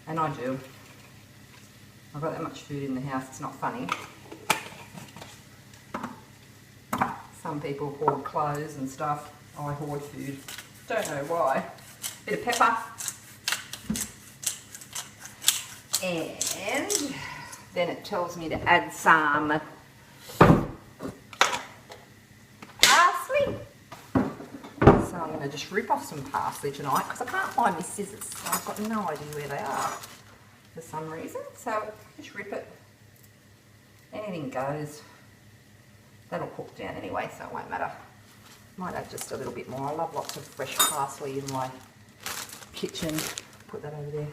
And I do. I've got that much food in the house, it's not funny. Some people hoard clothes and stuff. I hoard food. Don't know why. Bit of pepper. And then it tells me to add some parsley. So I'm going to just rip off some parsley tonight because I can't find my scissors. So I've got no idea where they are for some reason. So just rip it. Anything goes. That'll cook down anyway, so it won't matter. Might add just a little bit more. I love lots of fresh parsley in my kitchen. Put that over there.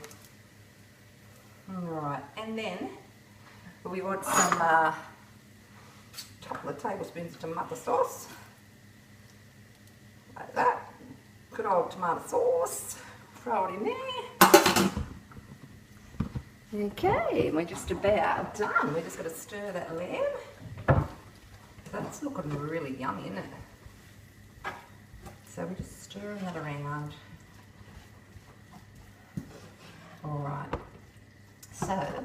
Alright, and then we want some couple of tablespoons of tomato sauce. Like that. Good old tomato sauce. Throw it in there. Okay, and we're just about done. We're just going to stir that lamb. That's looking really yummy, isn't it? So we're just stirring that around. Alright. So,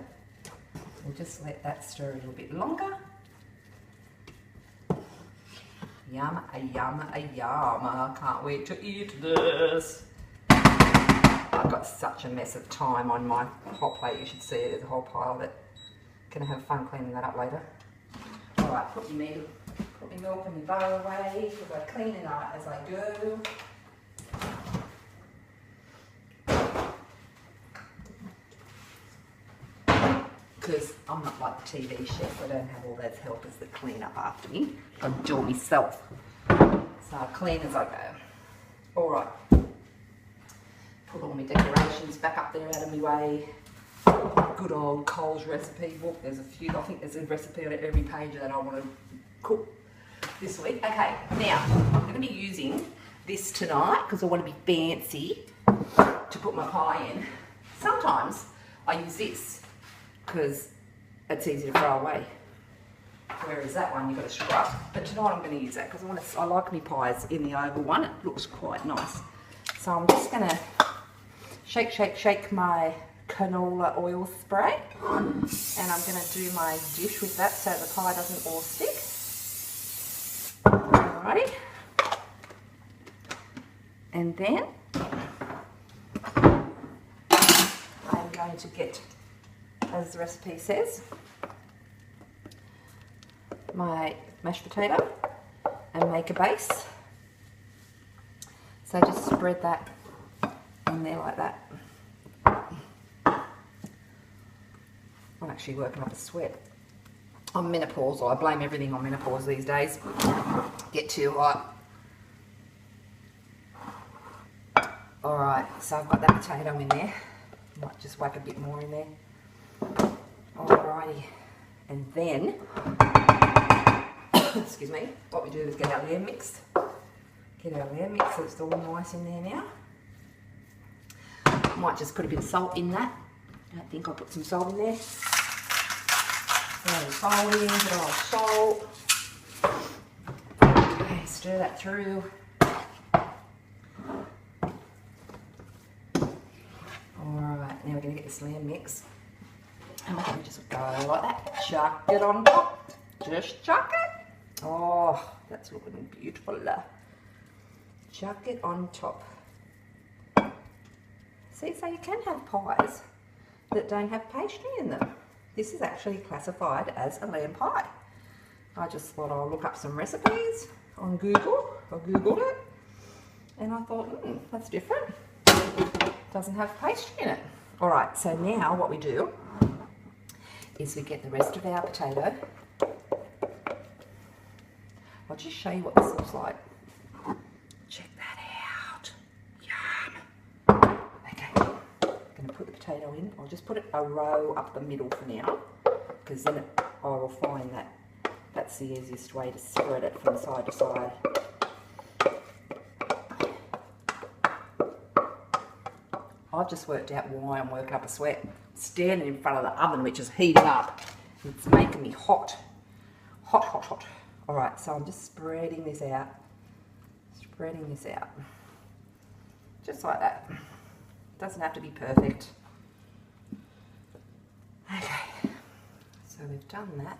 we'll just let that stir a little bit longer. Yum, a yum, a yum. I can't wait to eat this. I've got such a mess of thyme on my hot plate. You should see it. There's a whole pile of it. Gonna have fun cleaning that up later. Alright, put my milk and my butter away because I clean it up as I go. Because I'm not like the TV chef, I don't have all those helpers that clean up after me. I do it myself. So I clean as I go. Alright. Put all my decorations back up there out of my way. Good old Coles recipe book. There's a few, I think there's a recipe on every page that I want to cook this week. Okay, now I'm going to be using this tonight because I want to be fancy to put my pie in. Sometimes I use this because it's easy to throw away. Whereas that one you've got to scrub. But tonight I'm going to use that because I like my pies in the oval one. It looks quite nice. So I'm just going to shake my canola oil spray. And I'm going to do my dish with that so the pie doesn't all stick. Alrighty. And then I'm going to get, as the recipe says, my mashed potato and make a base. So just spread that in there like that. I'm actually working up a sweat. I'm menopausal. I blame everything on menopause these days. Get too hot. Alright, so I've got that potato in there. Might just whack a bit more in there. Alrighty. And then, excuse me, what we do is get our lamb mixed. Get our lamb mixed so it's all nice in there now. Might just put a bit of salt in that. I think I'll put some salt in there. Fold in, bit of salt. Okay, stir that through. Alright, now we're going to get this lamb mix. And we're going to just go like that. Chuck it on top. Just chuck it. Oh, that's looking beautiful. Chuck it on top. See, so you can have pies that don't have pastry in them. This is actually classified as a lamb pie. I just thought I'll look up some recipes on Google. I Googled it. And I thought, that's different. Doesn't have pastry in it. Alright, so now what we do is we get the rest of our potato. I'll just show you what this looks like. Check that out. Yum. Okay, I'm going to put the potato in. I'll just put it a row up the middle for now, because then I will find that that's the easiest way to spread it from side to side. I've just worked out why I'm working up a sweat. Standing in front of the oven, which is heating up. It's making me hot. Hot, hot, hot. Alright, so I'm just spreading this out. Spreading this out. Just like that. Doesn't have to be perfect. Okay, so we've done that.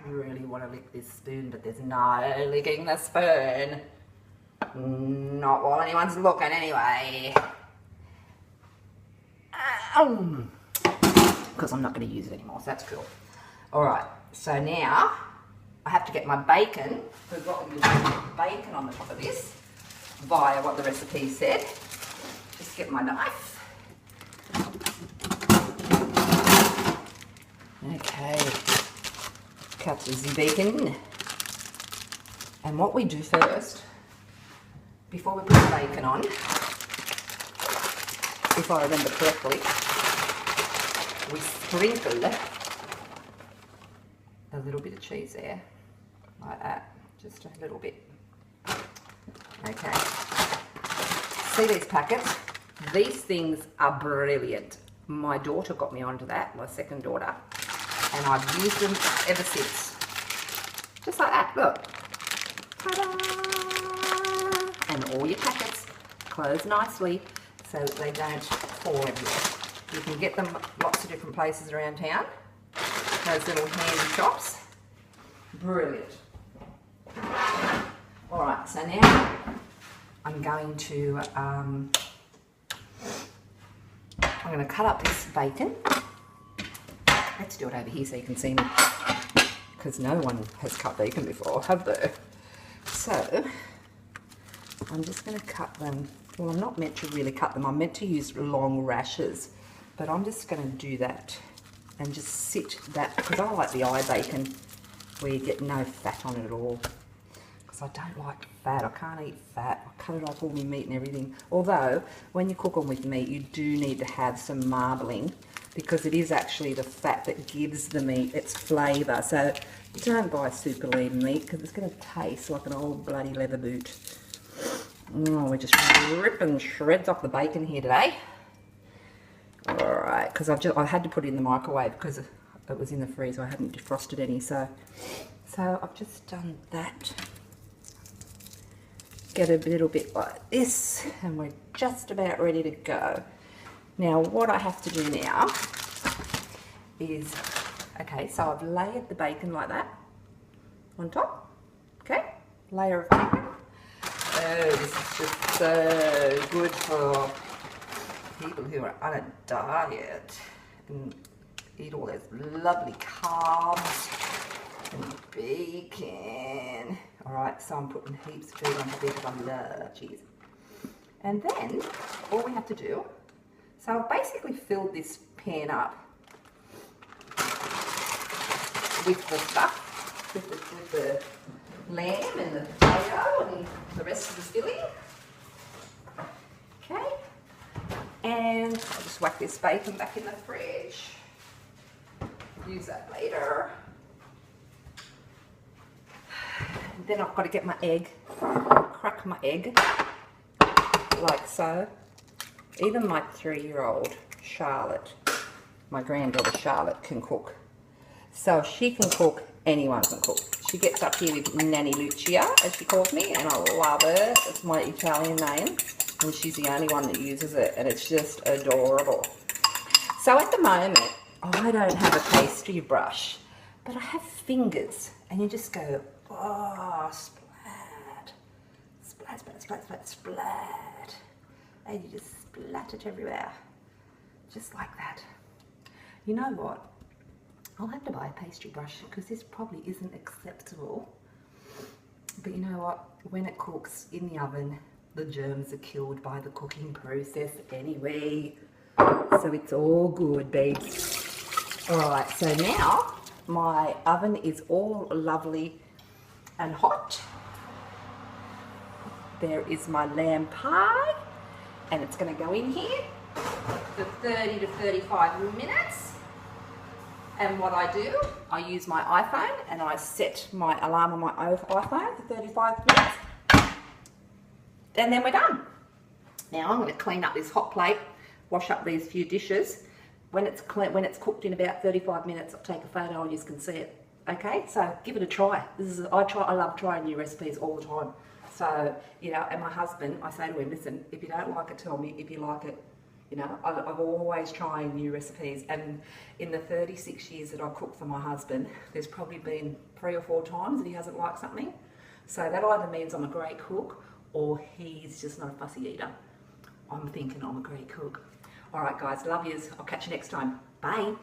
Really want to lick this spoon, but there's no licking the spoon. Not while anyone's looking anyway. Because I'm not going to use it anymore, so that's cool. Alright, so now I have to get my bacon. We've got to use bacon on the top of this via what the recipe said. Just get my knife. Okay, cut the bacon. And what we do first, before we put the bacon on, if I remember correctly, we sprinkle a little bit of cheese there, like that, just a little bit. Okay, see these packets? These things are brilliant. My daughter got me onto that, my second daughter, and I've used them ever since. Just like that, look. Ta-da! And all your packets close nicely so that they don't fall everywhere. You can get them lots of different places around town. Those little handy shops. Brilliant. Alright, so now I'm going to cut up this bacon. Let's do it over here so you can see me, because no one has cut bacon before, have they? So I'm just going to cut them. Well, I'm not meant to really cut them. I'm meant to use long rashers, but I'm just going to do that and just sit that, because I like the eye bacon where you get no fat on it at all, because I don't like fat. I can't eat fat. I cut it off all my meat and everything. Although when you cook them with meat, you do need to have some marbling, because it is actually the fat that gives the meat its flavour. So don't buy super lean meat, because it's going to taste like an old bloody leather boot. Oh, we're just ripping shreds off the bacon here today. Alright, because I had to put it in the microwave because it was in the freezer. I hadn't defrosted any, so I've just done that. Get a little bit like this, and we're just about ready to go. Now, what I have to do now is, okay, so I've layered the bacon like that on top. Okay, layer of bacon. Oh, this is just so good for people who are on a diet and eat all those lovely carbs and bacon. Alright, so I'm putting heaps of food on top because I love cheese. And then all we have to do, so I've basically filled this pan up with the stuff, with the lamb and the potato and the rest of the filling. Okay, and I'll just whack this bacon back in the fridge. Use that later. And then I've got to get my egg, crack my egg, like so. Even my 3-year-old Charlotte, my granddaughter Charlotte, can cook. So if she can cook, anyone can cook. She gets up here with Nanny Lucia, as she calls me, and I love it. It's my Italian name, and she's the only one that uses it, and it's just adorable. So at the moment, I don't have a pastry brush, but I have fingers, and you just go, oh, splat, splat, splat, splat, splat, splat, and you just splat it everywhere, just like that. You know what? I'll have to buy a pastry brush, because this probably isn't acceptable. But you know what? When it cooks in the oven, the germs are killed by the cooking process anyway. So it's all good, babes. Alright, so now my oven is all lovely and hot. There is my lamb pie, and it's going to go in here for 30 to 35 minutes. And what I do, I use my iPhone and I set my alarm on my iPhone for 35 minutes. And then we're done. Now I'm going to clean up this hot plate, wash up these few dishes. When it's cooked in about 35 minutes, I'll take a photo and you can see it. Okay, so give it a try. I love trying new recipes all the time. So, you know, and my husband, I say to him, listen, if you don't like it, tell me. If you like it, You know, I'm always trying new recipes, and in the 36 years that I've cooked for my husband, there's probably been 3 or 4 times that he hasn't liked something. So that either means I'm a great cook or he's just not a fussy eater. I'm thinking I'm a great cook. All right, guys, love yous. I'll catch you next time. Bye.